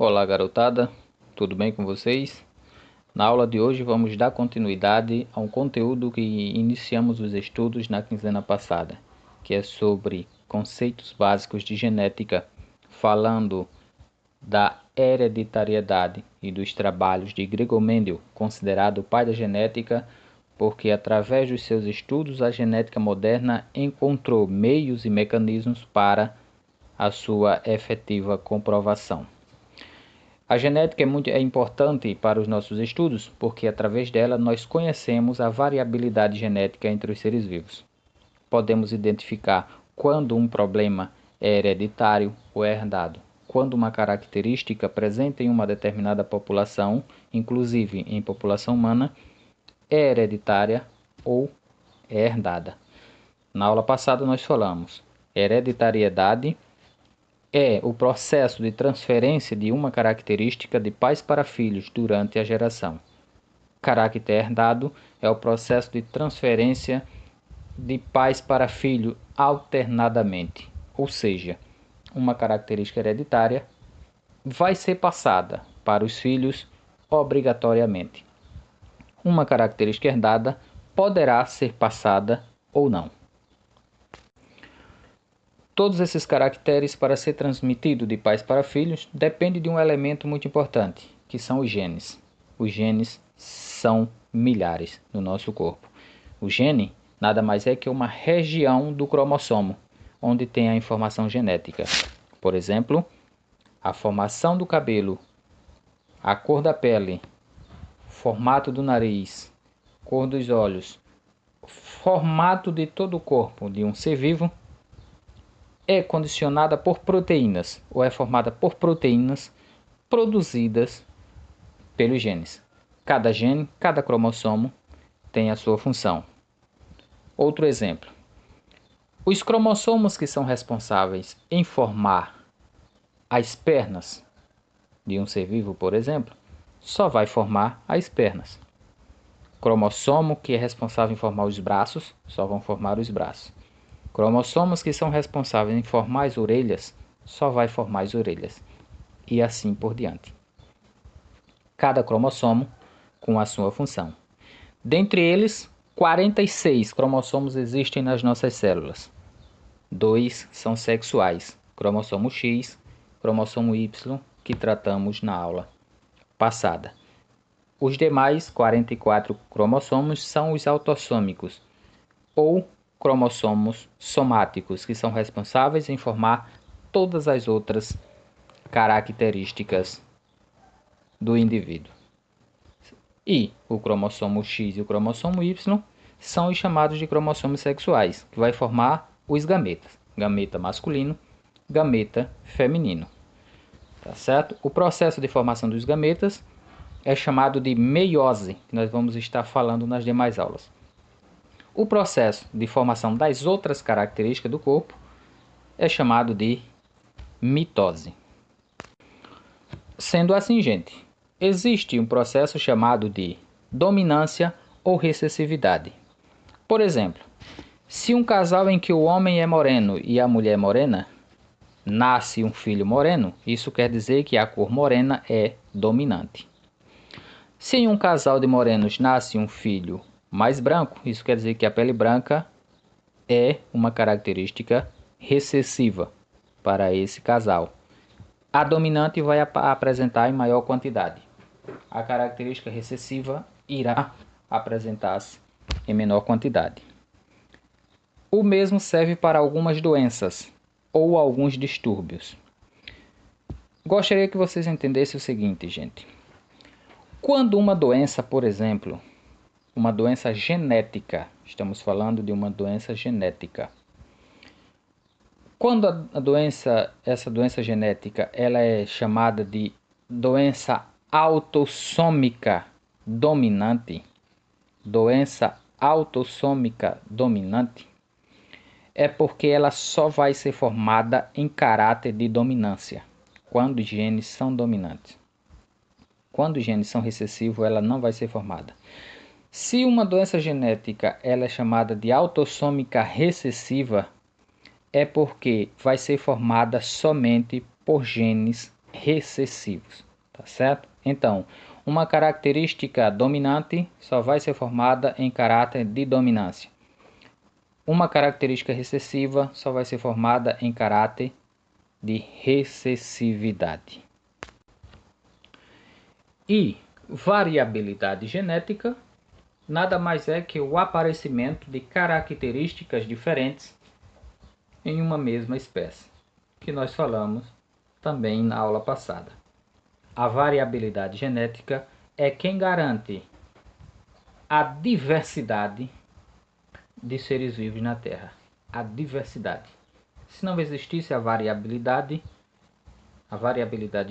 Olá, garotada, tudo bem com vocês? Na aula de hoje vamos dar continuidade a um conteúdo que iniciamos os estudos na quinzena passada, que é sobre conceitos básicos de genética, falando da hereditariedade e dos trabalhos de Gregor Mendel, considerado o pai da genética, porque através dos seus estudos a genética moderna encontrou meios e mecanismos para a sua efetiva comprovação. A genética é importante para os nossos estudos porque, através dela, nós conhecemos a variabilidade genética entre os seres vivos. Podemos identificar quando um problema é hereditário ou é herdado, quando uma característica presente em uma determinada população, inclusive em população humana, é hereditária ou é herdada. Na aula passada nós falamos hereditariedade é o processo de transferência de uma característica de pais para filhos durante a geração. Caráter herdado é o processo de transferência de pais para filho alternadamente, ou seja, uma característica hereditária vai ser passada para os filhos obrigatoriamente. Uma característica herdada poderá ser passada ou não. Todos esses caracteres, para ser transmitido de pais para filhos, dependem de um elemento muito importante, que são os genes. Os genes são milhares no nosso corpo. O gene nada mais é que uma região do cromossomo, onde tem a informação genética. Por exemplo, a formação do cabelo, a cor da pele, formato do nariz, cor dos olhos, formato de todo o corpo de um ser vivo é condicionada por proteínas, ou é formada por proteínas produzidas pelos genes. Cada gene, cada cromossomo tem a sua função. Outro exemplo. Os cromossomos que são responsáveis em formar as pernas de um ser vivo, por exemplo, só vai formar as pernas. Cromossomo que é responsável em formar os braços, só vão formar os braços. Cromossomos que são responsáveis em formar as orelhas, só vai formar as orelhas. E assim por diante. Cada cromossomo com a sua função. Dentre eles, 46 cromossomos existem nas nossas células. 2 são sexuais, cromossomo X, cromossomo Y, que tratamos na aula passada. Os demais 44 cromossomos são os autossômicos, ou cromossomos somáticos, que são responsáveis em formar todas as outras características do indivíduo. E o cromossomo X e o cromossomo Y são os chamados de cromossomos sexuais, que vai formar os gametas, gameta masculino, gameta feminino. Tá certo? O processo de formação dos gametas é chamado de meiose, que nós vamos estar falando nas demais aulas. O processo de formação das outras características do corpo é chamado de mitose. Sendo assim, gente, existe um processo chamado de dominância ou recessividade. Por exemplo, se um casal em que o homem é moreno e a mulher é morena, nasce um filho moreno, isso quer dizer que a cor morena é dominante. Se em um casal de morenos nasce um filho mais branco, isso quer dizer que a pele branca é uma característica recessiva para esse casal. A dominante vai apresentar em maior quantidade. A característica recessiva irá apresentar-se em menor quantidade. O mesmo serve para algumas doenças ou alguns distúrbios. Gostaria que vocês entendessem o seguinte, gente. Quando uma doença, por exemplo, uma doença genética, estamos falando de uma doença genética. Quando essa doença genética, ela é chamada de doença autossômica dominante, é porque ela só vai ser formada em caráter de dominância, quando os genes são dominantes. Quando os genes são recessivos, ela não vai ser formada. Se uma doença genética ela é chamada de autossômica recessiva, é porque vai ser formada somente por genes recessivos, tá certo? Então, uma característica dominante só vai ser formada em caráter de dominância. Uma característica recessiva só vai ser formada em caráter de recessividade. E variabilidade genética nada mais é que o aparecimento de características diferentes em uma mesma espécie, que nós falamos também na aula passada. A variabilidade genética é quem garante a diversidade de seres vivos na Terra. A diversidade. Se não existisse a variabilidade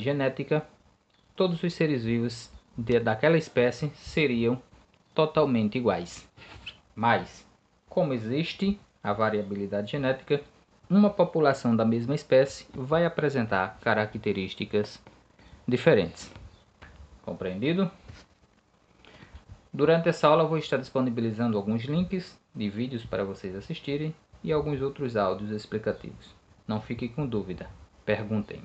genética, todos os seres vivos daquela espécie seriam totalmente iguais. Mas, como existe a variabilidade genética, uma população da mesma espécie vai apresentar características diferentes. Compreendido? Durante essa aula eu vou estar disponibilizando alguns links de vídeos para vocês assistirem e alguns outros áudios explicativos. Não fiquem com dúvida, perguntem.